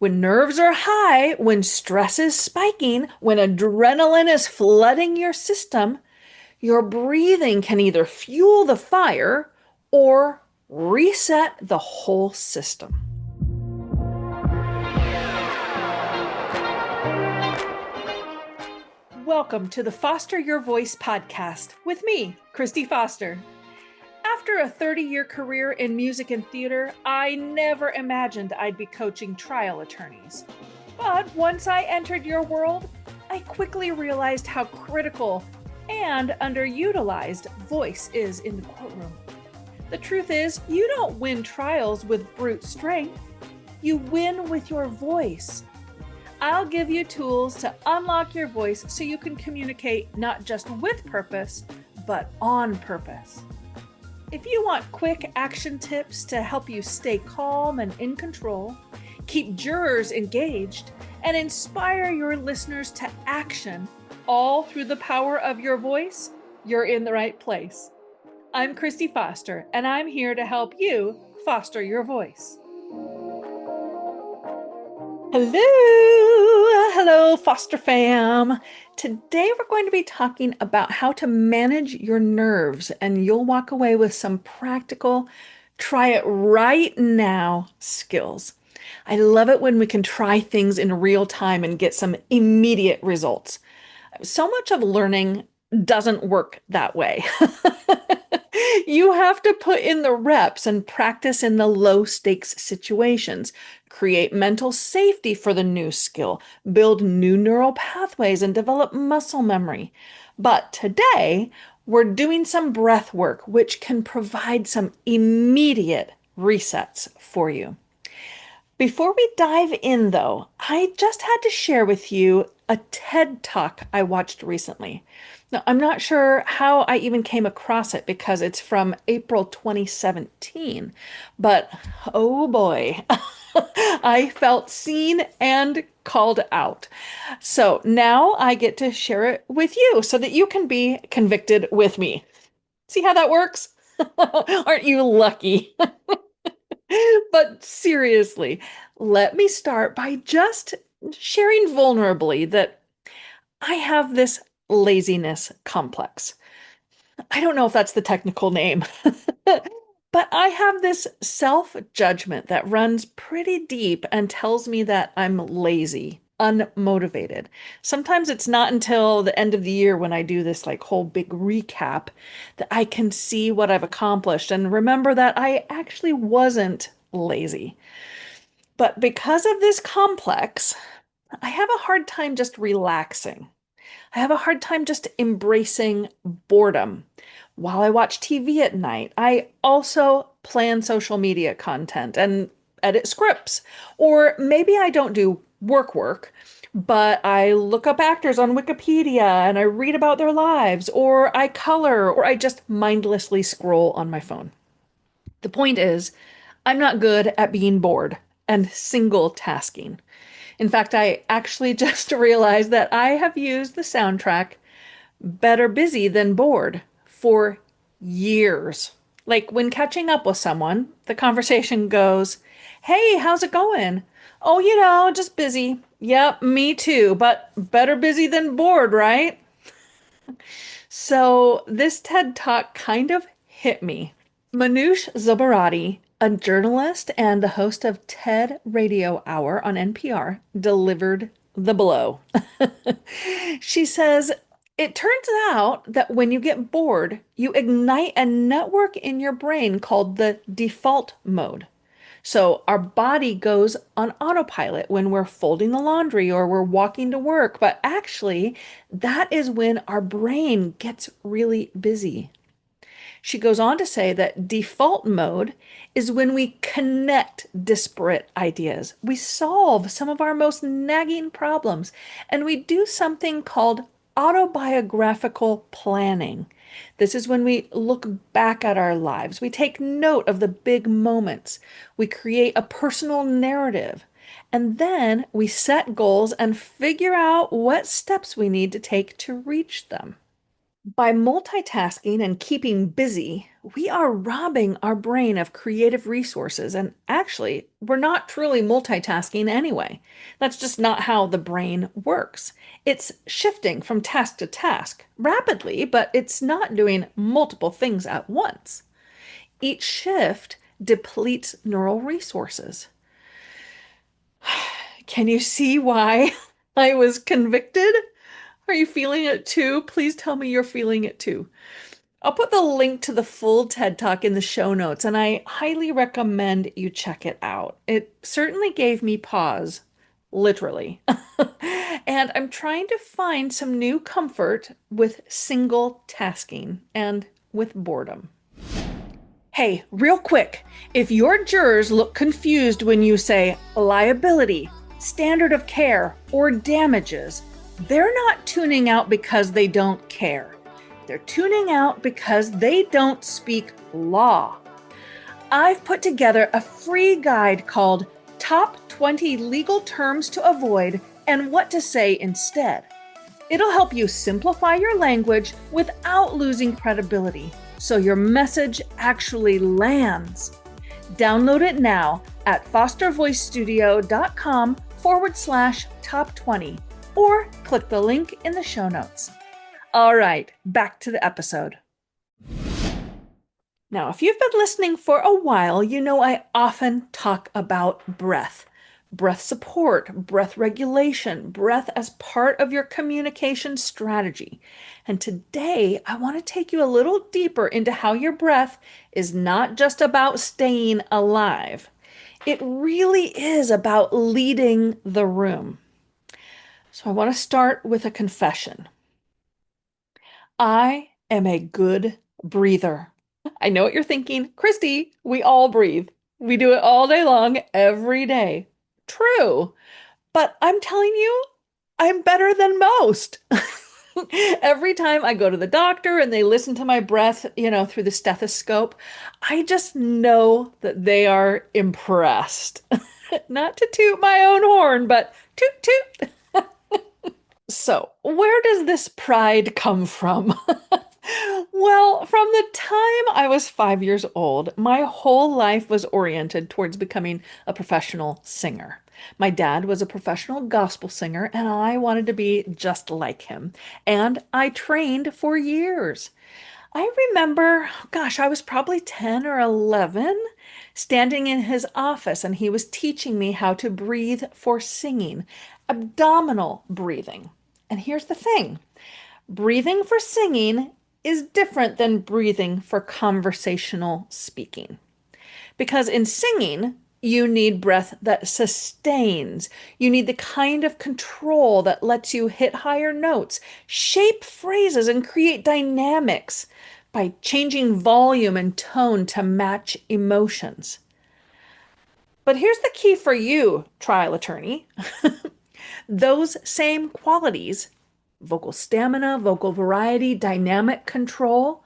When nerves are high, when stress is spiking, when adrenaline is flooding your system, your breathing can either fuel the fire or reset the whole system. Welcome to the Foster Your Voice podcast with me, Kristi Foster. After a 30-year career in music and theater, I never imagined I'd be coaching trial attorneys. But once I entered your world, I quickly realized how critical and underutilized voice is in the courtroom. The truth is, you don't win trials with brute strength. You win with your voice. I'll give you tools to unlock your voice so you can communicate not just with purpose, but on purpose. If you want quick action tips to help you stay calm and in control, keep jurors engaged, and inspire your listeners to action, all through the power of your voice, you're in the right place. I'm Kristi Foster, and I'm here to help you foster your voice. Hello, Foster fam. Today we're going to be talking about how to manage your nerves, and you'll walk away with some practical, try it right now skills. I love it when we can try things in real time and get some immediate results. So much of learning doesn't work that way. You have to put in the reps and practice in the low stakes situations, create mental safety for the new skill, build new neural pathways, and develop muscle memory. But today, we're doing some breath work, which can provide some immediate resets for you. Before we dive in, though, I just had to share with you a TED Talk I watched recently. Now, I'm not sure how I even came across it because it's from April 2017, but oh boy, I felt seen and called out. So now I get to share it with you so that you can be convicted with me. See how that works? Aren't you lucky? But seriously, let me start by just sharing vulnerably that I have this laziness complex. I don't know if that's the technical name, but I have this self-judgment that runs pretty deep and tells me that I'm lazy, unmotivated. Sometimes it's not until the end of the year when I do this like whole big recap that I can see what I've accomplished and remember that I actually wasn't lazy. But because of this complex, I have a hard time just relaxing. I have a hard time just embracing boredom. While I watch TV at night, I also plan social media content and edit scripts. Or maybe I don't do work, but I look up actors on Wikipedia and I read about their lives, or I color, or I just mindlessly scroll on my phone. The point is, I'm not good at being bored and single tasking. In fact, I actually just realized that I have used the soundtrack Better Busy Than Bored for years. Like when catching up with someone, the conversation goes, "Hey, how's it going?" "Oh, just busy." "Yep, me too, but better busy than bored, right?" So this TED Talk kind of hit me. Manoush Zoborati, a journalist and the host of TED Radio Hour on NPR, delivered the blow. She says, it turns out that when you get bored, you ignite a network in your brain called the default mode. So our body goes on autopilot when we're folding the laundry or we're walking to work, but actually, that is when our brain gets really busy. She goes on to say that default mode is when we connect disparate ideas. We solve some of our most nagging problems, and we do something called autobiographical planning. This is when we look back at our lives. We take note of the big moments. We create a personal narrative. And then we set goals and figure out what steps we need to take to reach them. By multitasking and keeping busy, we are robbing our brain of creative resources. And actually, we're not truly multitasking anyway. That's just not how the brain works. It's shifting from task to task rapidly, but it's not doing multiple things at once. Each shift depletes neural resources. Can you see why I was convicted? Are you feeling it too? Please tell me you're feeling it too. I'll put the link to the full TED Talk in the show notes, and I highly recommend you check it out. It certainly gave me pause, literally. And I'm trying to find some new comfort with single tasking and with boredom. Hey, real quick, if your jurors look confused when you say liability, standard of care, or damages, they're not tuning out because they don't care. They're tuning out because they don't speak law. I've put together a free guide called Top 20 Legal Terms to Avoid and What to Say Instead. It'll help you simplify your language without losing credibility, so your message actually lands. Download it now at fostervoicestudio.com/top20 or click the link in the show notes. All right, back to the episode. Now, if you've been listening for a while, you know I often talk about breath. Breath support, breath regulation, breath as part of your communication strategy. And today, I want to take you a little deeper into how your breath is not just about staying alive. It really is about leading the room. So I want to start with a confession. I am a good breather. I know what you're thinking. Kristi, we all breathe. We do it all day long, every day. True. But I'm telling you, I'm better than most. Every time I go to the doctor and they listen to my breath, through the stethoscope, I just know that they are impressed. Not to toot my own horn, but toot toot. So, where does this pride come from? Well, from the time I was 5 years old, my whole life was oriented towards becoming a professional singer. My dad was a professional gospel singer, and I wanted to be just like him. And I trained for years. I remember, gosh, I was probably 10 or 11, standing in his office, and he was teaching me how to breathe for singing, abdominal breathing. And here's the thing. Breathing for singing is different than breathing for conversational speaking. Because in singing, you need breath that sustains. You need the kind of control that lets you hit higher notes, shape phrases, and create dynamics by changing volume and tone to match emotions. But here's the key for you, trial attorney. Those same qualities, vocal stamina, vocal variety, dynamic control,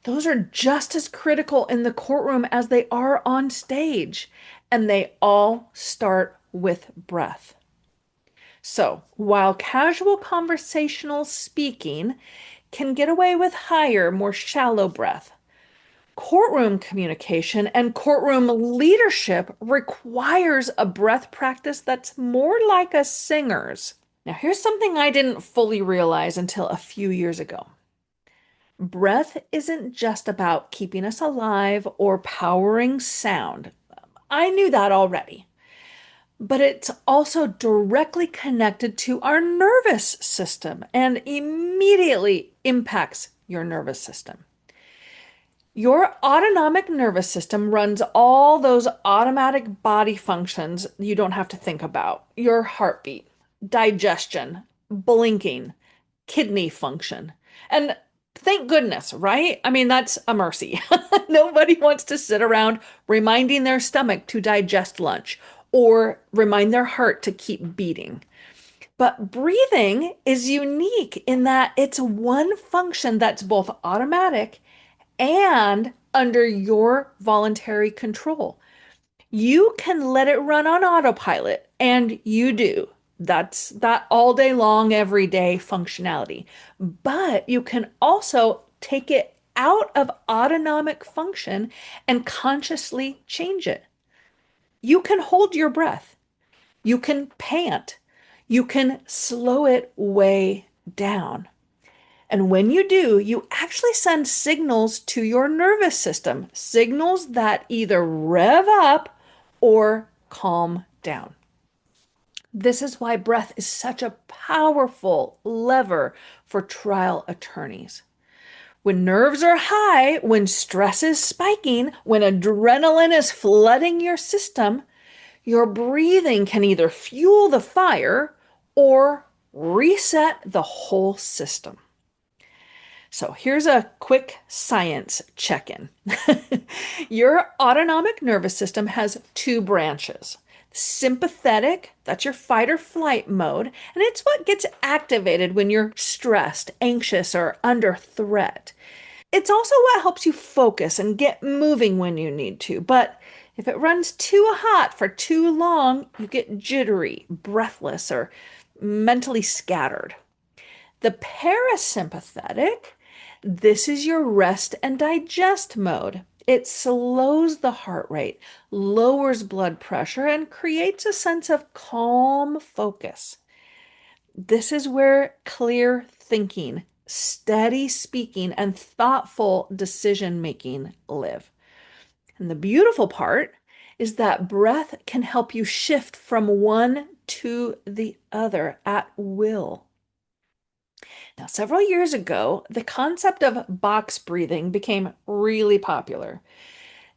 those are just as critical in the courtroom as they are on stage, and they all start with breath. So, while casual conversational speaking can get away with higher, more shallow breath, courtroom communication and courtroom leadership requires a breath practice that's more like a singer's. Now, here's something I didn't fully realize until a few years ago. Breath isn't just about keeping us alive or powering sound. I knew that already. But it's also directly connected to our nervous system and immediately impacts your nervous system. Your autonomic nervous system runs all those automatic body functions you don't have to think about. Your heartbeat, digestion, blinking, kidney function. And thank goodness, right? I mean, that's a mercy. Nobody wants to sit around reminding their stomach to digest lunch or remind their heart to keep beating. But breathing is unique in that it's one function that's both automatic and under your voluntary control. You can let it run on autopilot, and you do. That's that all day long, every day functionality. But you can also take it out of autonomic function and consciously change it. You can hold your breath. You can pant. You can slow it way down. And when you do, you actually send signals to your nervous system, signals that either rev up or calm down. This is why breath is such a powerful lever for trial attorneys. When nerves are high, when stress is spiking, when adrenaline is flooding your system, your breathing can either fuel the fire or reset the whole system. So here's a quick science check-in. Your autonomic nervous system has two branches. Sympathetic, that's your fight or flight mode, and it's what gets activated when you're stressed, anxious, or under threat. It's also what helps you focus and get moving when you need to, but if it runs too hot for too long, you get jittery, breathless, or mentally scattered. The parasympathetic, this is your rest and digest mode. It slows the heart rate, lowers blood pressure, and creates a sense of calm focus. This is where clear thinking, steady speaking, and thoughtful decision making live. And the beautiful part is that breath can help you shift from one to the other at will. Now, several years ago, the concept of box breathing became really popular.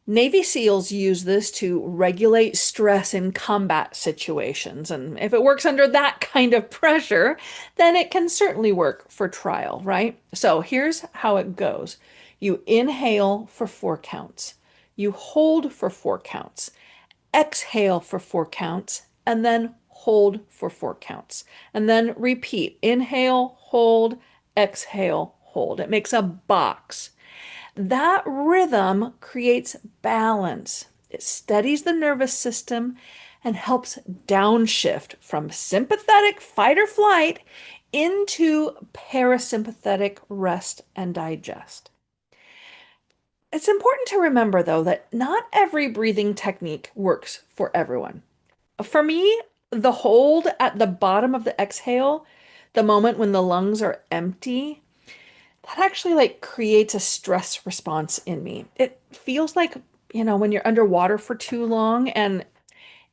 Navy SEALs use this to regulate stress in combat situations. And if it works under that kind of pressure, then it can certainly work for trial, right? So here's how it goes. You inhale for 4 counts. You hold for 4 counts. Exhale for 4 counts. And then hold for 4 counts. And then repeat. Inhale, hold, exhale, hold. It makes a box. That rhythm creates balance. It steadies the nervous system and helps downshift from sympathetic fight or flight into parasympathetic rest and digest. It's important to remember, though, that not every breathing technique works for everyone. For me, the hold at the bottom of the exhale, the moment when the lungs are empty, that actually creates a stress response in me. It feels like, when you're underwater for too long, and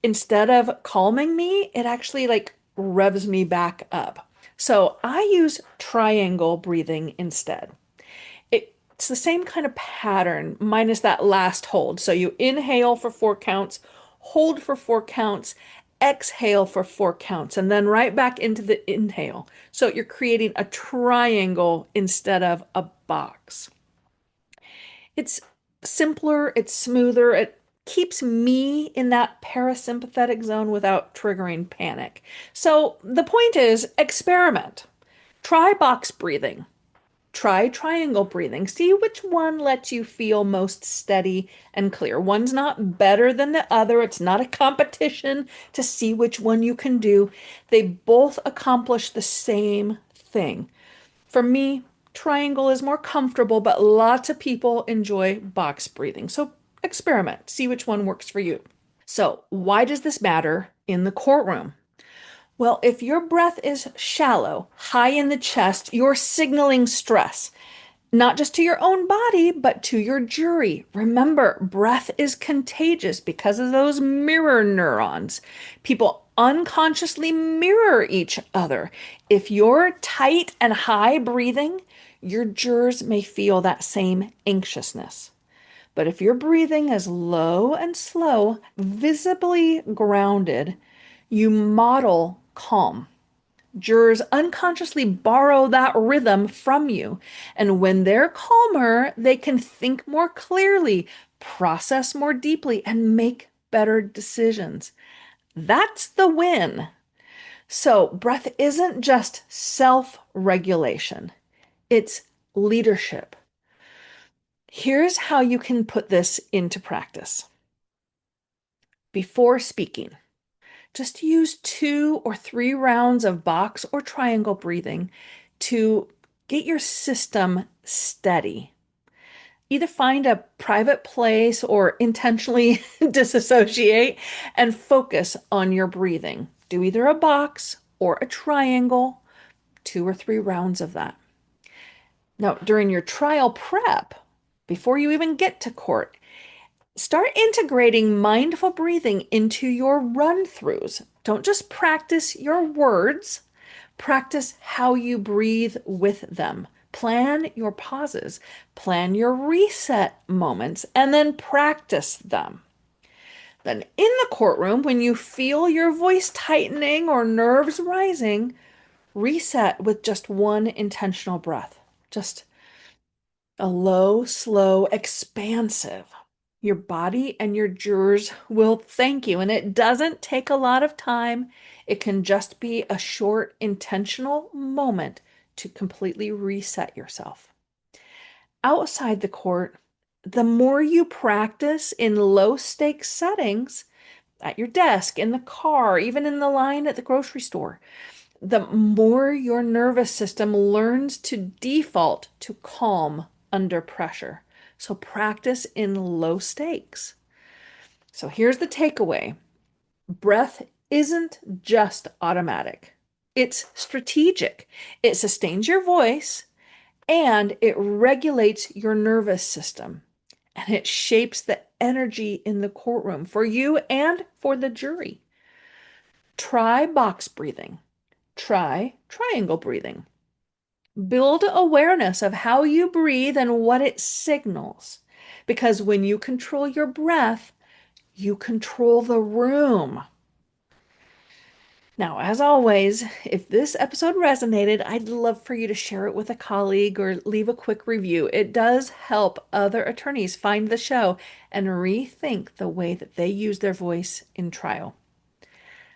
instead of calming me, it actually revs me back up. So I use triangle breathing instead. It's the same kind of pattern, minus that last hold. So you inhale for 4 counts, hold for 4 counts, exhale for 4 counts, and then right back into the inhale. So you're creating a triangle instead of a box. It's simpler, it's smoother, it keeps me in that parasympathetic zone without triggering panic. So the point is, experiment. Try box breathing. Try triangle breathing. See which one lets you feel most steady and clear. One's not better than the other. It's not a competition to see which one you can do. They both accomplish the same thing. For me, triangle is more comfortable, but lots of people enjoy box breathing. So experiment. See which one works for you. So why does this matter in the courtroom? Well, if your breath is shallow, high in the chest, you're signaling stress, not just to your own body, but to your jury. Remember, breath is contagious because of those mirror neurons. People unconsciously mirror each other. If you're tight and high breathing, your jurors may feel that same anxiousness. But if your breathing is low and slow, visibly grounded, you model calm. Jurors unconsciously borrow that rhythm from you. And when they're calmer, they can think more clearly, process more deeply, and make better decisions. That's the win. So, breath isn't just self-regulation, it's leadership. Here's how you can put this into practice. Before speaking, just use 2 or 3 rounds of box or triangle breathing to get your system steady. Either find a private place or intentionally disassociate and focus on your breathing. Do either a box or a triangle, 2 or 3 rounds of that. Now, during your trial prep, before you even get to court, start integrating mindful breathing into your run-throughs. Don't just practice your words, practice how you breathe with them. Plan your pauses, plan your reset moments, and then practice them. Then in the courtroom, when you feel your voice tightening or nerves rising, reset with just one intentional breath. Just a low, slow, expansive. Your body and your jurors will thank you. And it doesn't take a lot of time. It can just be a short, intentional moment to completely reset yourself. Outside the court, the more you practice in low stakes settings, at your desk, in the car, even in the line at the grocery store, the more your nervous system learns to default to calm under pressure. So practice in low stakes. So here's the takeaway. Breath isn't just automatic. It's strategic. It sustains your voice and it regulates your nervous system. And it shapes the energy in the courtroom for you and for the jury. Try box breathing. Try triangle breathing. Build awareness of how you breathe and what it signals. Because when you control your breath, you control the room. Now, as always, if this episode resonated, I'd love for you to share it with a colleague or leave a quick review. It does help other attorneys find the show and rethink the way that they use their voice in trial.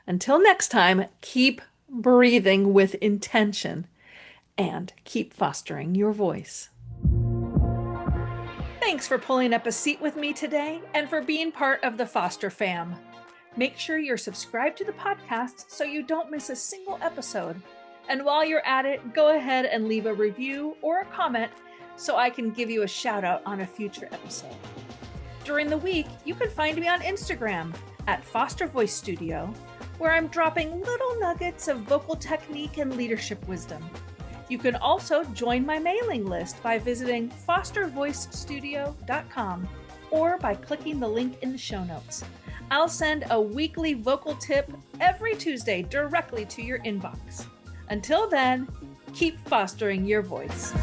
Until next time, keep breathing with intention and keep fostering your voice. Thanks for pulling up a seat with me today and for being part of the Foster fam. Make sure you're subscribed to the podcast so you don't miss a single episode. And while you're at it, go ahead and leave a review or a comment so I can give you a shout out on a future episode. During the week, you can find me on Instagram at Foster Voice Studio, where I'm dropping little nuggets of vocal technique and leadership wisdom. You can also join my mailing list by visiting fostervoicestudio.com or by clicking the link in the show notes. I'll send a weekly vocal tip every Tuesday directly to your inbox. Until then, keep fostering your voice.